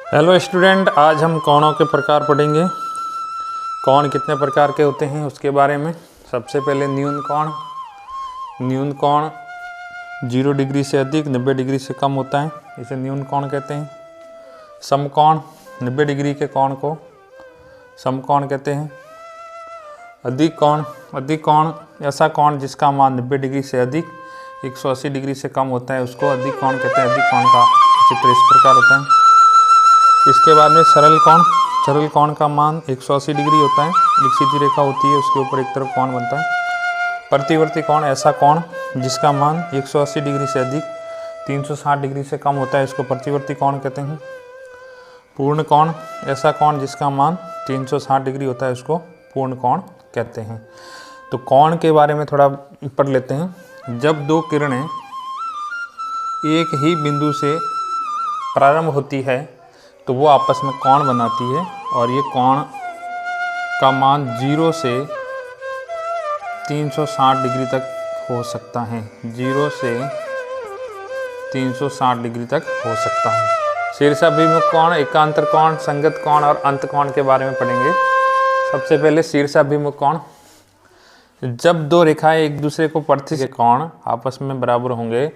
Hello student, आज हम कोणों के प्रकार पढ़ेंगे। कोण कितने प्रकार के होते हैं उसके बारे में। सबसे पहले न्यून कोण। न्यून कोण 0 डिग्री से अधिक 90 डिग्री से कम होता है, इसे न्यून कोण कहते हैं। समकोण 90 डिग्री के कोण को समकोण कहते हैं। अधिक कोण ऐसा कोण जिसका मान 90 डिग्री से अधिक 180 डिग्री से कम होता है, उसको अधिक कोण कहते हैं। अधिक कोण का चित्र इस प्रकार होता है। इसके बाद में सरल कोण का मान 180 डिग्री होता है। एक सीधी रेखा होती है, उसके ऊपर एक तरफ कोण बनता है। प्रतिवर्ती कोण ऐसा कोण जिसका मान 180 डिग्री से अधिक 360 डिग्री से कम होता है, इसको प्रतिवर्ती कोण कहते हैं। पूर्ण कोण ऐसा कोण जिसका मान 360 डिग्री होता है, उसको पूर्ण कोण कहते हैं। तो कोण के बारे में थोड़ा पढ़ लेते हैं। जब दो किरणें एक ही बिंदु से प्रारंभ होती है तो वो आपस में कोण बनाती है, और ये कोण का मान 0 से 360 डिग्री तक हो सकता है। 0 से 360 डिग्री तक हो सकता है। शीर्षाभिमुख कोण, एकांतर कोण, संगत कोण और अंत कोण के बारे में पढ़ेंगे। सबसे पहले शीर्षाभिमुख कोण। जब दो रेखाएं एक दूसरे को प्रतिच्छेद के कोण आपस में बराबर होंगे,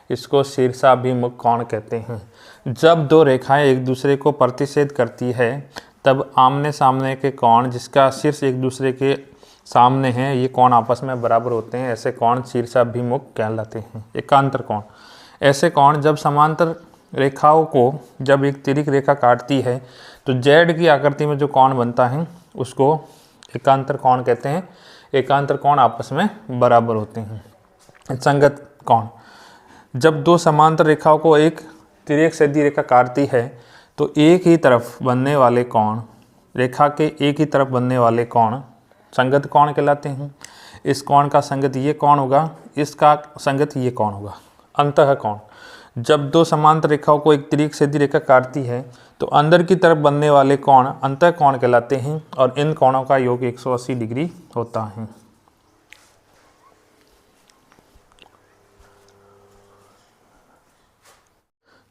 इसको शीर्षाभिमुख कोण कहते हैं। जब दो रेखाएं एक दूसरे को प्रतिच्छेद करती है तब आमने सामने के कोण जिसका शीर्ष एक दूसरे के सामने है, ये कोण आपस में बराबर होते हैं। ऐसे कोण शीर्षाभिमुख कहलाते हैं। एकांतर कोण ऐसे कोण जब समांतर रेखाओं को जब एक तिर्यक रेखा काटती है तो जेड की आकृति में जो कोण बनता है उसको एकांतर कोण कहते हैं। एकांतर कोण आपस में बराबर होते हैं। संगत कोण जब दो समांतर रेखाओं को एक तिर्यक सीधी रेखा काटती है तो एक ही तरफ बनने वाले कोण, रेखा के एक ही तरफ बनने वाले कोण संगत कोण कहलाते हैं। इस कोण का संगत ये कोण होगा, इसका संगत ये कोण होगा। अंतः कोण जब दो समांतर रेखाओं को एक तिर्यक सीधी रेखा काटती है तो अंदर की तरफ बनने वाले कोण अंतः कोण कहलाते हैं, और इन कोणों का योग 180 डिग्री होता है।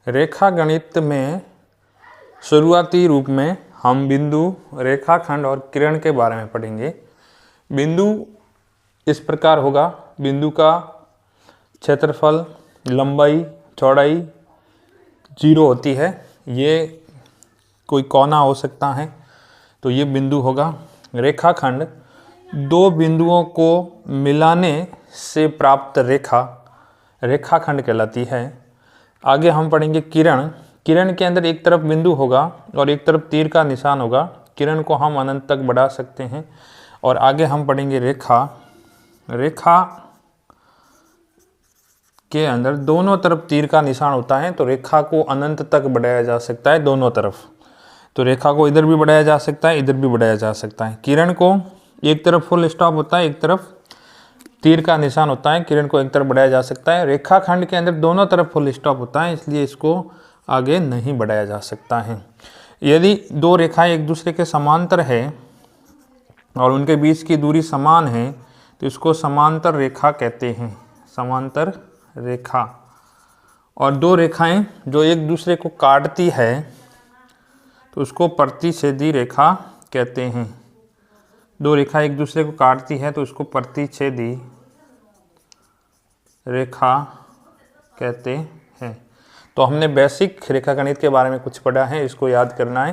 रेखा गणित में शुरुआती रूप में हम बिंदु, रेखाखंड और किरण के बारे में पढ़ेंगे। बिंदु इस प्रकार होगा। बिंदु का क्षेत्रफल, लंबाई, चौड़ाई 0 होती है। ये कोई कोना हो सकता है, तो ये बिंदु होगा। रेखाखंड दो बिंदुओं को मिलाने से प्राप्त रेखा रेखाखंड कहलाती है। आगे हम पढ़ेंगे किरण। किरण के अंदर एक तरफ बिंदु होगा और एक तरफ तीर का निशान होगा। किरण को हम अनंत तक बढ़ा सकते हैं। और आगे हम पढ़ेंगे रेखा। रेखा के अंदर दोनों तरफ तीर का निशान होता है, तो रेखा को अनंत तक बढ़ाया जा सकता है दोनों तरफ। तो रेखा को इधर भी बढ़ाया जा सकता है, इधर भी बढ़ाया जा सकता है। किरण को एक तरफ फुल स्टॉप होता है, एक तरफ तीर का निशान होता है। किरण को एक तरफ बढ़ाया जा सकता है। रेखाखंड के अंदर दोनों तरफ फुल स्टॉप होता है, इसलिए इसको आगे नहीं बढ़ाया जा सकता है। यदि दो रेखाएं एक दूसरे के समांतर है और उनके बीच की दूरी समान है तो इसको समांतर रेखा कहते हैं। समांतर रेखा। और दो रेखाएं जो एक दूसरे को काटती है तो उसको प्रतिच्छेदी रेखा कहते हैं। दो रेखा एक दूसरे को काटती है तो उसको प्रतिच्छेदी रेखा कहते हैं। तो हमने बेसिक रेखागणित के बारे में कुछ पढ़ा है, इसको याद करना है।